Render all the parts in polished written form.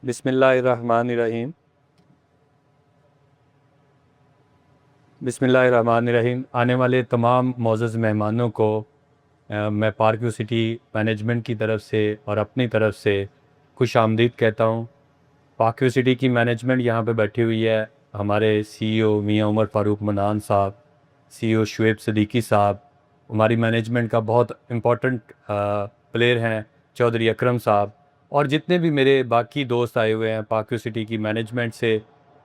बिस्मिल्लाहिर्रहमानिर्रहीम। बिस्मिल्लाहिर्रहमानिर्रहीम। आने वाले तमाम मोअज़्ज़ज़ मेहमानों को मैं पार्क व्यू सिटी मैनेजमेंट की तरफ से और अपनी तरफ से खुश आमदीद कहता हूँ। पार्क व्यू सिटी की मैनेजमेंट यहाँ पे बैठी हुई है। हमारे सीईओ मियां उमर फ़ारूक मनान साहब, सीईओ शुएब सिद्दीकी साहब, हमारी मैनेजमेंट का बहुत इम्पोर्टेंट प्लेयर हैं चौधरी अकरम साहब, और जितने भी मेरे बाकी दोस्त आए हुए हैं पार्क व्यू सिटी की मैनेजमेंट से,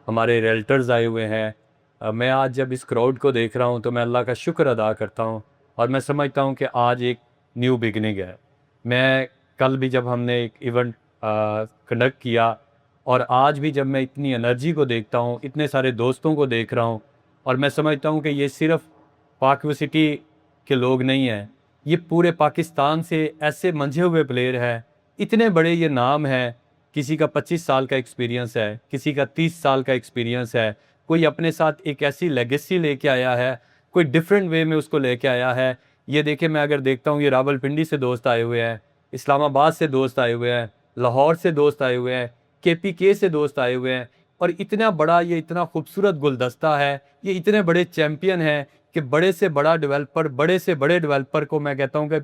हमारे रियल्टर्स आए हुए हैं। मैं आज जब इस क्राउड को देख रहा हूँ तो मैं अल्लाह का शुक्र अदा करता हूँ और मैं समझता हूँ कि आज एक न्यू बिगनिंग है। मैं कल भी जब हमने एक इवेंट कंडक्ट किया और आज भी जब मैं इतनी एनर्जी को देखता हूँ, इतने सारे दोस्तों को देख रहा हूँ, और मैं समझता हूँ कि ये सिर्फ पार्क व्यू सिटी के लोग नहीं हैं, ये पूरे पाकिस्तान से ऐसे मंझे हुए प्लेयर हैं, इतने बड़े ये नाम हैं। किसी का 25 साल का एक्सपीरियंस है, किसी का 30 साल का एक्सपीरियंस है, कोई अपने साथ एक ऐसी लेगेसी लेके आया है, कोई डिफरेंट वे में उसको लेके आया है। ये देखे, मैं अगर देखता हूँ ये रावलपिंडी से दोस्त आए हुए हैं, इस्लामाबाद से दोस्त आए हुए हैं, लाहौर से दोस्त आए हुए हैं, केपीके से दोस्त आए हुए हैं, और इतना बड़ा ये इतना खूबसूरत गुलदस्ता है, ये इतने बड़े चैम्पियन हैं कि बड़े से बड़ा डेवलपर, बड़े से बड़े डेवलपर को मैं कहता हूँ कि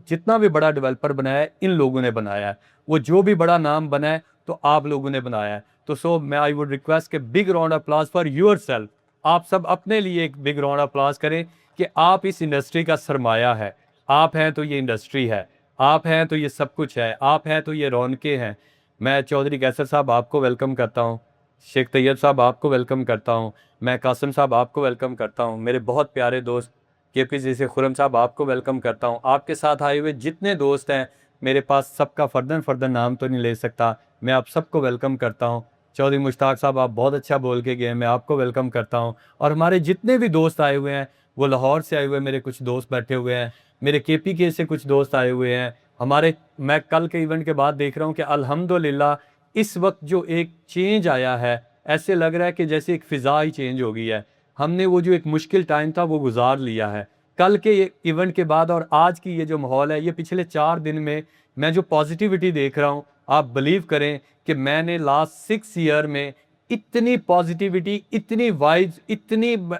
जितना भी बड़ा डेवलपर बनाया है इन लोगों ने बनाया है, वो जो भी बड़ा नाम बना है तो आप लोगों ने बनाया है। तो सो मैं आई वुड रिक्वेस्ट के big round applause for yourself. आप सब अपने लिए एक बिग राउंड अप्लास करें कि आप इस इंडस्ट्री का सरमाया है। आप हैं तो ये इंडस्ट्री है, आप हैं तो ये सब कुछ है, आप हैं तो ये रौनकें हैं। मैं चौधरी कैसर साहब आपको वेलकम करता हूँ, शेख तैयब साहब आपको वेलकम करता हूँ, मैं कासिम साहब आपको वेलकम करता हूँ, मेरे बहुत प्यारे दोस्त केपीसी से खुरम साहब आपको वेलकम करता हूँ। आपके साथ आए हुए जितने दोस्त हैं, मेरे पास सबका फर्दन फर्दन नाम तो नहीं ले सकता, मैं आप सबको वेलकम करता हूँ। चौधरी मुश्ताक साहब आप बहुत अच्छा बोल के गए, मैं आपको वेलकम करता हूँ। और हमारे जितने भी दोस्त आए हुए हैं, वो लाहौर से आए हुए मेरे कुछ दोस्त बैठे हुए हैं, मेरे केपीके से कुछ दोस्त आए हुए हैं हमारे। मैं कल के इवेंट के बाद देख रहा हूँ कि अल्हम्दुलिल्लाह इस वक्त जो एक चेंज आया है, ऐसे लग रहा है कि जैसे एक फ़िज़ा ही चेंज हो गई है। हमने वो जो एक मुश्किल टाइम था वो गुजार लिया है। कल के ये इवेंट के बाद और आज की ये जो माहौल है, ये पिछले 4 दिन में मैं जो पॉजिटिविटी देख रहा हूँ, आप बिलीव करें कि मैंने लास्ट 6 ईयर में इतनी पॉजिटिविटी, इतनी वाइब्स,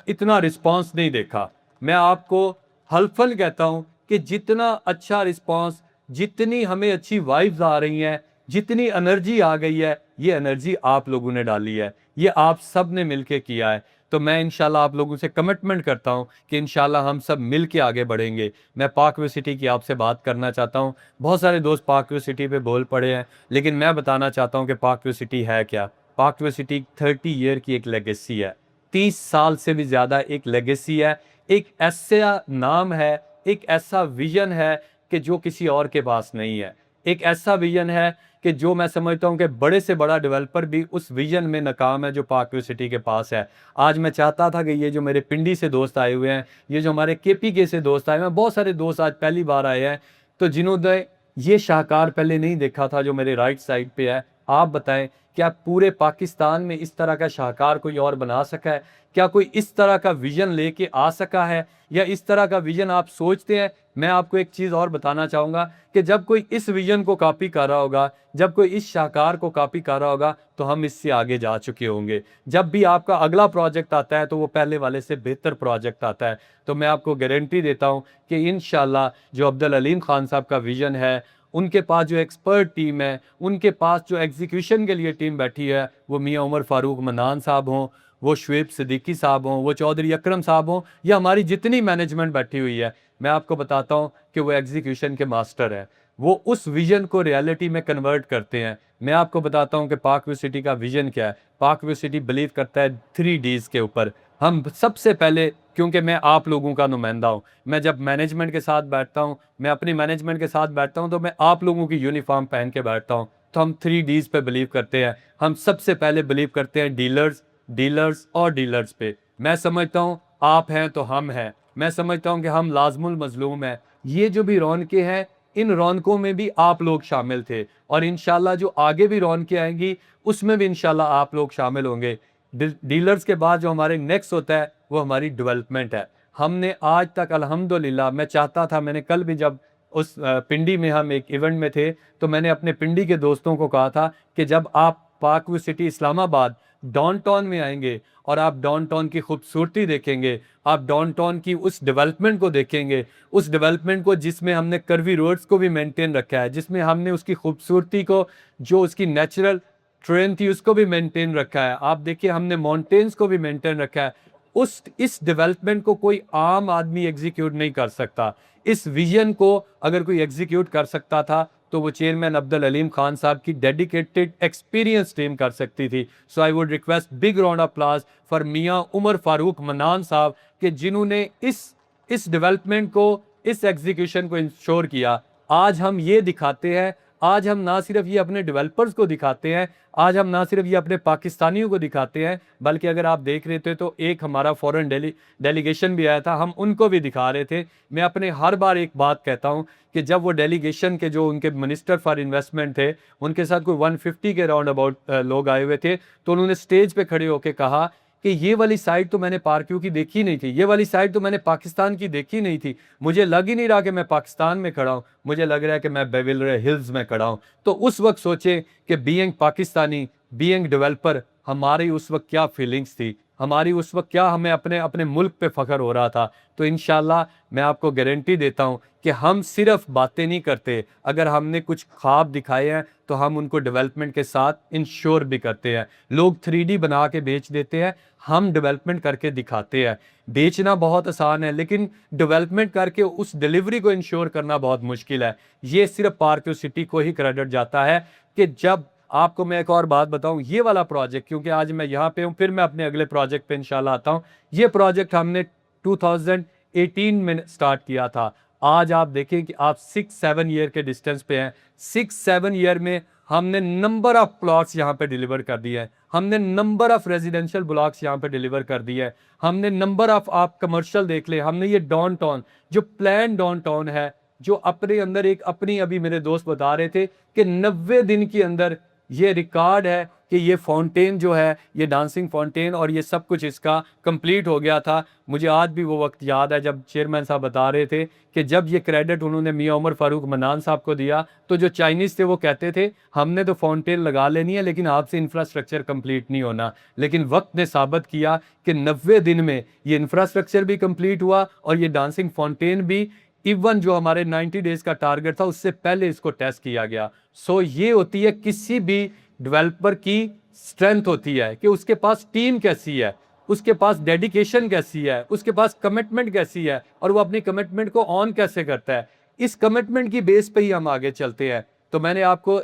इतना रिस्पॉन्स नहीं देखा। मैं आपको हल्फन कहता हूँ कि जितना अच्छा रिस्पॉन्स, जितनी हमें अच्छी वाइब्स आ रही हैं, जितनी एनर्जी आ गई है, ये एनर्जी आप लोगों ने डाली है, ये आप सब ने मिलके किया है। तो मैं इंशाल्लाह आप लोगों से कमिटमेंट करता हूं कि इंशाल्लाह हम सब मिल के आगे बढ़ेंगे। मैं पार्क व्यू सिटी की आपसे बात करना चाहता हूं। बहुत सारे दोस्त पार्क व्यू सिटी पे बोल पड़े हैं, लेकिन मैं बताना चाहता हूं कि पार्क व्यू सिटी है क्या। पार्क व्यू सिटी 30 ईयर की एक लेगेसी है, 30 साल से भी ज़्यादा एक लेगेसी है, एक ऐसा नाम है, एक ऐसा विजन है कि जो किसी और के पास नहीं है। एक ऐसा विजन है कि जो मैं समझता हूँ कि बड़े से बड़ा डेवलपर भी उस विजन में नाकाम है जो पार्क व्यू सिटी के पास है। आज मैं चाहता था कि ये जो मेरे पिंडी से दोस्त आए हुए हैं, ये जो हमारे केपीके से दोस्त आए हुए हैं, बहुत सारे दोस्त आज पहली बार आए हैं, तो जिन्होंने ये शाहकार पहले नहीं देखा था जो मेरे राइट साइड पे है, आप बताएं क्या पूरे पाकिस्तान में इस तरह का शाहकार कोई और बना सका है? क्या कोई इस तरह का विजन लेके आ सका है, या इस तरह का विजन आप सोचते हैं? मैं आपको एक चीज़ और बताना चाहूँगा कि जब कोई इस विजन को कॉपी कर रहा होगा, जब कोई इस शाहकार को कॉपी कर रहा होगा, तो हम इससे आगे जा चुके होंगे। जब भी आपका अगला प्रोजेक्ट आता है तो वो पहले वाले से बेहतर प्रोजेक्ट आता है। तो मैं आपको गारंटी देता हूँ कि इंशाल्लाह जो अब्दुल अलीम खान साहब का विजन है, उनके पास जो एक्सपर्ट टीम है, उनके पास जो एग्जीक्यूशन के लिए टीम बैठी है, वो मियां उमर फ़ारूक मनान साहब हों, वो शुएब सिद्दीकी साहब हों, वो चौधरी अकरम साहब हों, या हमारी जितनी मैनेजमेंट बैठी हुई है, मैं आपको बताता हूँ कि वो एग्जीक्यूशन के मास्टर हैं। वो उस विजन को रियलिटी में कन्वर्ट करते हैं। मैं आपको बताता हूँ कि पार्क व्यू सिटी का विजन क्या है। पार्क व्यू सिटी बिलीव करता है 3 Ds के ऊपर। हम सबसे पहले, क्योंकि मैं आप लोगों का नुमाइंदा हूँ, मैं जब मैनेजमेंट के साथ बैठता हूँ, मैं अपनी मैनेजमेंट के साथ बैठता हूँ, तो मैं आप लोगों की यूनिफॉर्म पहन के बैठता हूँ। तो हम 3 Ds पे बिलीव करते हैं। हम सबसे पहले बिलीव करते हैं डीलर्स, डीलर्स और डीलर्स पे। मैं समझता हूँ आप हैं तो हम हैं। मैं समझता हूँ कि हम लाजमुल मजलूम हैं। ये जो भी रौनकें हैं, इन रौनकों में भी आप लोग शामिल थे, और इंशाल्लाह जो आगे भी रौनकें आएंगी उसमें भी इंशाल्लाह आप लोग शामिल होंगे। डीलर्स के बाद जो हमारे नेक्स्ट होता है वो हमारी डेवलपमेंट है। हमने आज तक अल्हम्दुलिल्लाह, मैं चाहता था, मैंने कल भी जब उस पिंडी में हम एक इवेंट में थे, तो मैंने अपने पिंडी के दोस्तों को कहा था कि जब आप park view city Islamabad downtown में आएंगे और आप डाउनटाउन की खूबसूरती देखेंगे, आप डाउनटाउन की उस डेवलपमेंट को देखेंगे, उस डेवलपमेंट को जिसमें हमने कर्वी रोड्स को भी मेंटेन रखा है, जिसमें हमने उसकी खूबसूरती को, जो उसकी नेचुरल ट्रेन थी उसको भी मेंटेन रखा है। आप देखिए हमने माउंटेन्स को भी मेंटेन रखा है। उस इस डेवलपमेंट को कोई आम आदमी एग्जीक्यूट नहीं कर सकता। इस विजन को अगर कोई एग्जीक्यूट कर सकता था तो वो चेयरमैन अब्दुल अलीम खान साहब की डेडिकेटेड एक्सपीरियंस टीम कर सकती थी। So I would request big round of applause for Mian Umar Farooq Manan Sahab कि जिन्होंने इस डेवलपमेंट को, इस एग्जीक्यूशन को इंश्योर किया। आज हम ये दिखाते हैं, आज हम ना सिर्फ ये अपने डेवलपर्स को दिखाते हैं, आज हम ना सिर्फ ये अपने पाकिस्तानियों को दिखाते हैं, बल्कि अगर आप देख रहे थे तो एक हमारा फॉरेन डेलीगेशन भी आया था, हम उनको भी दिखा रहे थे। मैं अपने हर बार एक बात कहता हूं कि जब वो डेलीगेशन के जो उनके मिनिस्टर फॉर इन्वेस्टमेंट थे, उनके साथ कोई 150 के राउंड अबाउट लोग आए हुए थे, तो उन्होंने स्टेज पे खड़े होकर कहा कि ये वाली साइड तो मैंने पार्क व्यू की देखी नहीं थी, ये वाली साइड तो मैंने पाकिस्तान की देखी नहीं थी, मुझे लग ही नहीं रहा कि मैं पाकिस्तान में खड़ा हूँ, मुझे लग रहा है कि मैं बेविलरे हिल्स में खड़ा हूँ। तो उस वक्त सोचे कि बीइंग पाकिस्तानी, बीइंग डेवलपर, हमारी उस वक्त क्या फीलिंग्स थी, हमारी उस वक्त क्या, हमें अपने अपने मुल्क पे फख्र हो रहा था। तो इंशाल्लाह मैं आपको गारंटी देता हूँ कि हम सिर्फ बातें नहीं करते, अगर हमने कुछ ख्वाब दिखाए हैं तो हम उनको डेवलपमेंट के साथ इंश्योर भी करते हैं। लोग 3D बना के बेच देते हैं, हम डेवलपमेंट करके दिखाते हैं। बेचना बहुत आसान है, लेकिन डेवलपमेंट करके उस डिलीवरी को इंश्योर करना बहुत मुश्किल है। ये सिर्फ पार्क व्यू सिटी को ही क्रेडिट जाता है कि जब आपको मैं एक और बात बताऊं, ये वाला प्रोजेक्ट, क्योंकि आज मैं यहाँ पे हूँ, फिर मैं अपने अगले प्रोजेक्ट पे इंशाल्लाह आता हूँ। ये प्रोजेक्ट हमने 2018 में स्टार्ट किया था। आज आप देखें कि आप 6-7 ईयर के डिस्टेंस पे हैं। 6-7 ईयर में हमने नंबर ऑफ प्लॉट्स यहाँ पे डिलीवर कर दिए हैं, हमने नंबर ऑफ रेजिडेंशियल ब्लॉक्स यहाँ पे डिलीवर कर दिए हैं, हमने नंबर ऑफ, आप कमर्शियल देख ले, हमने ये डाउनटाउन जो प्लान डाउनटाउन है, जो अपने अंदर एक अपनी, अभी मेरे दोस्त बता रहे थे कि 90 दिन के अंदर ये रिकॉर्ड है कि ये फाउंटेन जो है, ये डांसिंग फाउंटेन और ये सब कुछ इसका कंप्लीट हो गया था। मुझे आज भी वो वक्त याद है जब चेयरमैन साहब बता रहे थे कि जब ये क्रेडिट उन्होंने मियां उमर फारूक मनान साहब को दिया, तो जो चाइनीज थे वो कहते थे हमने तो फाउंटेन लगा लेनी है लेकिन आपसे इंफ्रास्ट्रक्चर कंप्लीट नहीं होना। लेकिन वक्त ने साबित किया कि 90 दिन में ये इंफ्रास्ट्रक्चर भी कंप्लीट हुआ और ये डांसिंग फाउंटेन भी, इवन जो हमारे 90 डेज का टारगेट था उससे पहले इसको टेस्ट किया गया। सो ये होती है किसी भी डेवलपर की स्ट्रेंथ होती है कि उसके पास टीम कैसी है, उसके पास डेडिकेशन कैसी है, उसके पास कमिटमेंट कैसी है और वो अपनी कमिटमेंट को ऑन कैसे करता है। इस कमिटमेंट की बेस पे ही हम आगे चलते हैं। तो मैंने आपको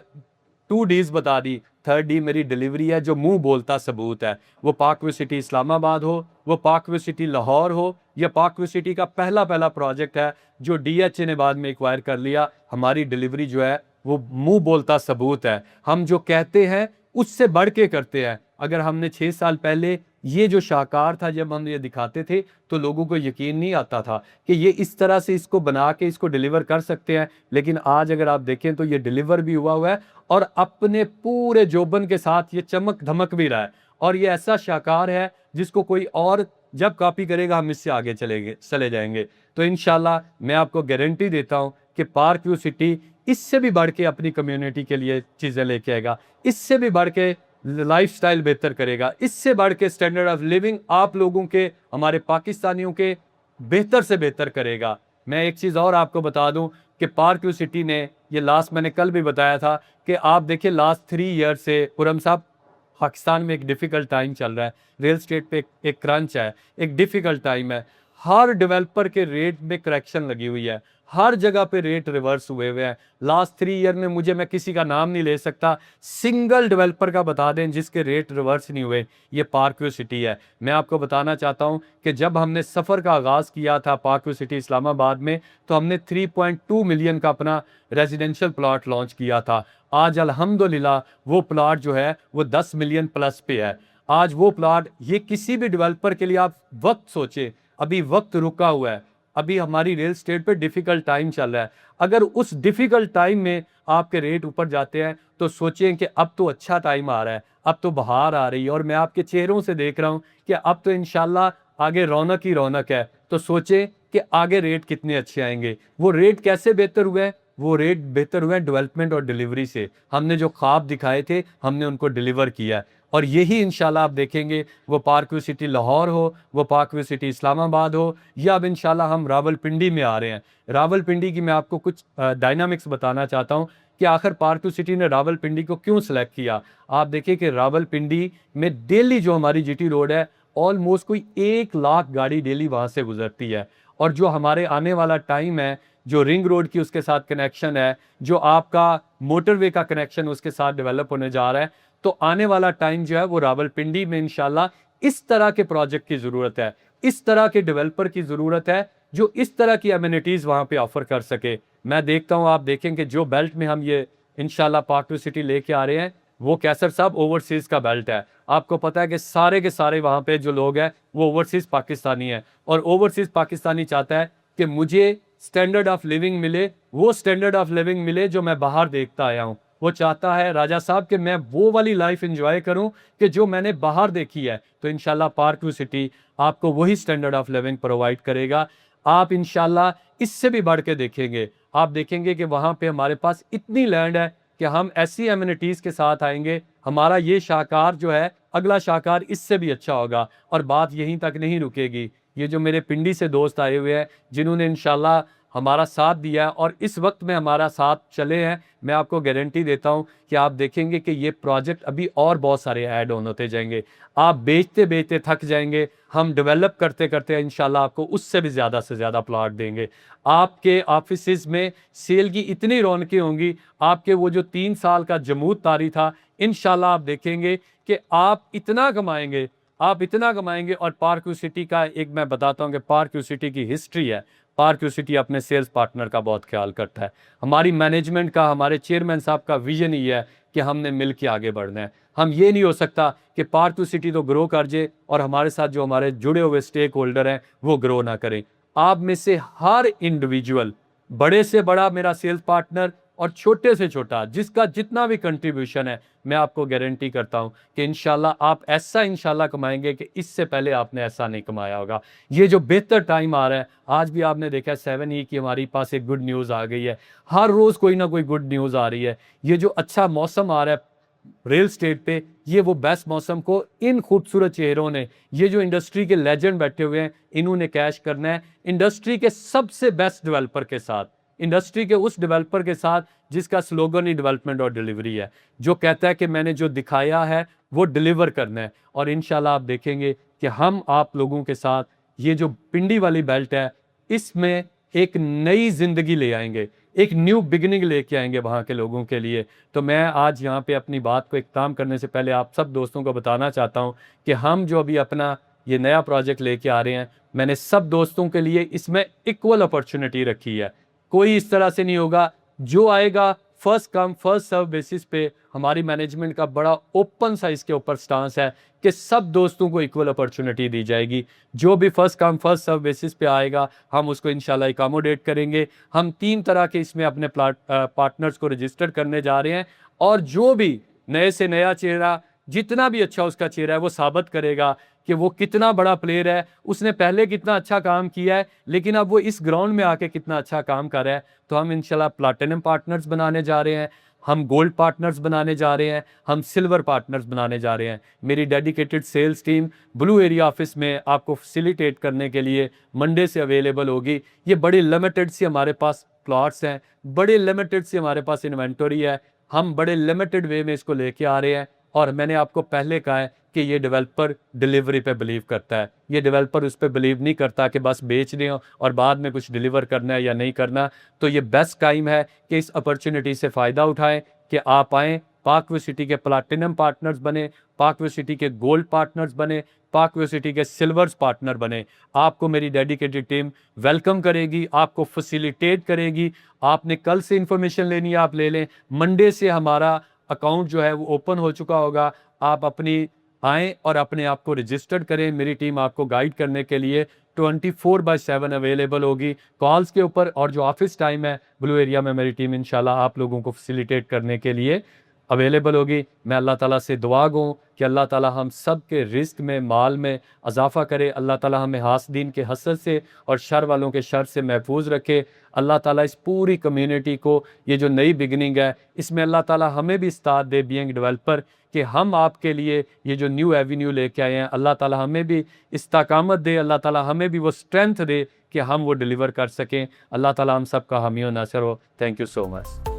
2Ds बता दी, 3rd D मेरी डिलीवरी है जो मुंह बोलता सबूत है। वो पार्क व्यू सिटी इस्लामाबाद हो, वो पार्क व्यू सिटी लाहौर हो, या पार्क व्यू सिटी का पहला प्रोजेक्ट है जो DHA ने बाद में एक्वायर कर लिया। हमारी डिलीवरी जो है वो मुंह बोलता सबूत है। हम जो कहते हैं उससे बढ़ के करते हैं। अगर हमने 6 साल पहले ये जो शाहकार था, जब हम ये दिखाते थे तो लोगों को यकीन नहीं आता था कि ये इस तरह से इसको बना के इसको डिलीवर कर सकते हैं। लेकिन आज अगर आप देखें तो ये डिलीवर भी हुआ है और अपने पूरे जोबन के साथ ये चमक धमक भी रहा है। और ये ऐसा शाहकार है जिसको कोई और जब कॉपी करेगा हम इससे आगे चले जाएंगे। तो इंशाल्लाह मैं आपको गारंटी देता हूं कि पार्क व्यू सिटी इससे भी बढ़ के अपनी कम्युनिटी के लिए चीज़ें लेके आएगा, इससे भी बढ़ के लाइफस्टाइल बेहतर करेगा, इससे बढ़ के स्टैंडर्ड ऑफ लिविंग आप लोगों के, हमारे पाकिस्तानियों के बेहतर से बेहतर करेगा। मैं एक चीज़ और आपको बता दूं कि पार्क व्यू सिटी ने, ये लास्ट मैंने कल भी बताया था कि आप देखिए लास्ट 3 ईयर से खुरम साहब पाकिस्तान में एक डिफ़िकल्ट टाइम चल रहा है, रियल स्टेट पे एक क्रंच है, एक डिफ़िकल्ट टाइम है। हर डेवलपर के रेट में करेक्शन लगी हुई है, हर जगह पे रेट रिवर्स हुए हुए हैं। लास्ट 3 ईयर में मुझे, मैं किसी का नाम नहीं ले सकता, सिंगल डेवलपर का बता दें जिसके रेट रिवर्स नहीं हुए, ये पार्क व्यू सिटी है। मैं आपको बताना चाहता हूं कि जब हमने सफ़र का आगाज़ किया था पार्क व्यू सिटी इस्लामाबाद में, तो हमने 3.2 मिलियन का अपना रेजिडेंशियल प्लॉट लॉन्च किया था। आज अल्हम्दुलिल्लाह वो प्लॉट जो है वो 10 मिलियन प्लस पे है। आज वो प्लॉट, ये किसी भी डेवलपर के लिए, आप वक्त सोचे, अभी वक्त रुका हुआ है, अभी हमारी रियल स्टेट पे डिफ़िकल्ट टाइम चल रहा है। अगर उस डिफ़िकल्ट टाइम में आपके रेट ऊपर जाते हैं तो सोचें कि अब तो अच्छा टाइम आ रहा है, अब तो बहार आ रही है और मैं आपके चेहरों से देख रहा हूँ कि अब तो इंशाल्लाह आगे रौनक ही रौनक है। तो सोचें कि आगे रेट कितने अच्छे आएंगे। वो रेट कैसे बेहतर हुए हैं? वो रेट बेहतर हुए हैं डेवलपमेंट और डिलीवरी से। हमने जो ख्वाब दिखाए थे हमने उनको डिलीवर किया है। और यही इंशाल्लाह आप देखेंगे, वो पार्क व्यू सिटी लाहौर हो, वो पार्क व्यू सिटी इस्लामाबाद हो, या अब इंशाल्लाह हम रावलपिंडी में आ रहे हैं। रावलपिंडी की मैं आपको कुछ डायनामिक्स बताना चाहता हूँ कि आखिर पार्क व्यू सिटी ने रावलपिंडी को क्यों सेलेक्ट किया। आप देखिए कि रावलपिंडी में डेली जो हमारी जीटी रोड है, ऑलमोस्ट कोई 1 लाख गाड़ी डेली वहाँ से गुजरती है। और जो हमारे आने वाला टाइम है, जो रिंग रोड की उसके साथ कनेक्शन है, जो आपका मोटरवे का कनेक्शन उसके साथ डेवलप होने जा रहा है, तो आने वाला टाइम जो है वो रावलपिंडी में इंशाल्लाह इस तरह के प्रोजेक्ट की जरूरत है, इस तरह के डेवलपर की जरूरत है जो इस तरह की एमिनिटीज वहां पे ऑफर कर सके। मैं देखता हूं, आप देखेंगे जो बेल्ट में हम ये इंशाल्लाह पार्क व्यू सिटी लेके आ रहे हैं, वो कैसर साहब ओवरसीज का बेल्ट है। आपको पता है कि सारे के सारे वहां पे जो लोग हैं वो ओवरसीज पाकिस्तानी है, और ओवरसीज पाकिस्तानी चाहता है कि मुझे स्टैंडर्ड ऑफ लिविंग मिले, वो स्टैंडर्ड ऑफ लिविंग मिले जो मैं बाहर देखता आया हूं। वो चाहता है राजा साहब कि मैं वो वाली लाइफ एंजॉय करूं कि जो मैंने बाहर देखी है। तो इंशाल्लाह पार्क व्यू सिटी आपको वही स्टैंडर्ड ऑफ लिविंग प्रोवाइड करेगा। आप इंशाल्लाह इससे भी बढ़ के देखेंगे, आप देखेंगे कि वहां पे हमारे पास इतनी लैंड है कि हम ऐसी एमिनिटीज के साथ आएंगे, हमारा ये शाहकार जो है अगला शाहकार इससे भी अच्छा होगा। और बात यहीं तक नहीं रुकेगी। ये जो मेरे पिंडी से दोस्त आए हुए हैं जिन्होंने इंशाल्लाह हमारा साथ दिया है और इस वक्त में हमारा साथ चले हैं, मैं आपको गारंटी देता हूं कि आप देखेंगे कि ये प्रोजेक्ट अभी और बहुत सारे ऐड ऑन होते जाएंगे। आप बेचते बेचते थक जाएंगे, हम डेवलप करते करते इंशाल्लाह आपको उससे भी ज़्यादा से ज़्यादा प्लॉट देंगे। आपके ऑफिस में सेल की इतनी रौनकें होंगी, आपके वो जो 3 साल का जमूद तारी था, इंशाल्लाह आप देखेंगे कि आप इतना कमाएंगे, आप इतना कमाएंगे। और पार्क व्यू सिटी का एक मैं बताता हूँ कि पार्क व्यू सिटी की हिस्ट्री है। पार्क व्यू सिटी अपने सेल्स पार्टनर का बहुत ख्याल करता है। हमारी मैनेजमेंट का, हमारे चेयरमैन साहब का विजन ही है कि हमने मिल के आगे बढ़ना है। हम ये नहीं हो सकता कि पार्क व्यू सिटी तो ग्रो कर जाए और हमारे साथ जो हमारे जुड़े हुए स्टेक होल्डर हैं वो ग्रो ना करें। आप में से हर इंडिविजुअल, बड़े से बड़ा मेरा सेल्स पार्टनर और छोटे से छोटा, जिसका जितना भी कंट्रीब्यूशन है, मैं आपको गारंटी करता हूं कि इंशाल्लाह आप ऐसा इंशाल्लाह कमाएंगे कि इससे पहले आपने ऐसा नहीं कमाया होगा। ये जो बेहतर टाइम आ रहा है, आज भी आपने देखा 7E की हमारे पास एक गुड न्यूज़ आ गई है। हर रोज़ कोई ना कोई गुड न्यूज़ आ रही है। ये जो अच्छा मौसम आ रहा है रियल स्टेट पे, ये वो बेस्ट मौसम को इन खूबसूरत चेहरों ने, ये जो इंडस्ट्री के लेजेंड बैठे हुए हैं, इन्होंने कैश करना है इंडस्ट्री के सबसे बेस्ट डेवलपर के साथ, इंडस्ट्री के उस डेवलपर के साथ जिसका स्लोगन ही डेवलपमेंट और डिलीवरी है, जो कहता है कि मैंने जो दिखाया है वो डिलीवर करना है। और इंशाल्लाह आप देखेंगे कि हम आप लोगों के साथ ये जो पिंडी वाली बेल्ट है, इसमें एक नई जिंदगी ले आएंगे, एक न्यू बिगिनिंग लेके आएंगे वहाँ के लोगों के लिए। तो मैं आज यहाँ पे अपनी बात को इख्तिताम करने से पहले आप सब दोस्तों को बताना चाहता हूँ कि हम जो अभी अपना ये नया प्रोजेक्ट लेके आ रहे हैं, मैंने सब दोस्तों के लिए इसमें इक्वल अपॉर्चुनिटी रखी है। कोई इस तरह से नहीं होगा, जो आएगा first come first serve basis पे। हमारी मैनेजमेंट का बड़ा ओपन सा इसके ऊपर स्टांस है कि सब दोस्तों को इक्वल अपॉर्चुनिटी दी जाएगी। जो भी first come first serve basis पे आएगा हम उसको इंशाल्लाह अकोमोडेट करेंगे। हम 3 तरह के इसमें अपने पार्टनर्स को रजिस्टर करने जा रहे हैं, और जो भी नए से नया चेहरा, जितना भी अच्छा उसका चेहरा है, वो साबित करेगा कि वो कितना बड़ा प्लेयर है, उसने पहले कितना अच्छा काम किया है, लेकिन अब वो इस ग्राउंड में आके कितना अच्छा काम कर रहा है। तो हम इंशाल्लाह प्लैटिनम पार्टनर्स बनाने जा रहे हैं, हम गोल्ड पार्टनर्स बनाने जा रहे हैं, हम सिल्वर पार्टनर्स बनाने जा रहे हैं। मेरी dedicated sales team Blue Area office में आपको फैसिलिटेट करने के लिए मंडे से अवेलेबल होगी। ये बड़ी लिमिटेड सी हमारे पास प्लॉट्स हैं, बड़े लिमिटेड सी हमारे पास इन्वेंटरी है, हम बड़े लिमिटेड वे में इसको लेके आ रहे हैं। और मैंने आपको पहले कहा है कि ये डेवलपर डिलीवरी पे बिलीव करता है। ये डेवलपर उस पर बिलीव नहीं करता कि बस बेच दें और बाद में कुछ डिलीवर करना है या नहीं करना। तो ये बेस्ट टाइम है कि इस अपॉर्चुनिटी से फ़ायदा उठाएं कि आप आएँ, पार्क व्यू सिटी के प्लैटिनम पार्टनर्स बने, पार्क व्यू सिटी के गोल्ड पार्टनर्स बने, पार्क व्यू सिटी के सिल्वर्स पार्टनर बने। आपको मेरी डेडिकेटेड टीम वेलकम करेगी, आपको फैसिलिटेट करेगी। आपने कल से इंफॉर्मेशन लेनी है, आप ले लें। मंडे से हमारा अकाउंट जो है वो ओपन हो चुका होगा। आप अपनी आएँ और अपने आप को रजिस्टर्ड करें। मेरी टीम आपको गाइड करने के लिए 24/7 अवेलेबल होगी कॉल्स के ऊपर। और जो ऑफिस टाइम है ब्लू एरिया में, मेरी टीम इंशाल्लाह आप लोगों को फैसिलिटेट करने के लिए अवेलेबल होगी। मैं अल्लाह ताला से दुआ गो कि अल्लाह ताला हम सब के रिस्क में, माल में इजाफ़ा करे। अल्लाह ताला हमें हासदीन के हसद से और शर वालों के शर से महफूज रखे। अल्लाह ताला इस पूरी कम्युनिटी को, ये जो नई बिगनिंग है, इसमें अल्लाह ताला हमें भी इस्तात दे बीइंग डेवलपर, कि हम आपके लिए ये जो न्यू एवेन्यू लेके आए हैं, अल्लाह ताला हमें भी इस्ताकामत दे, अल्लाह ताला हमें भी वो स्ट्रेंथ दे कि हम वो डिलीवर कर सकें। अल्लाह ताला हम सब का हामी और नासिर हो। Thank you so much.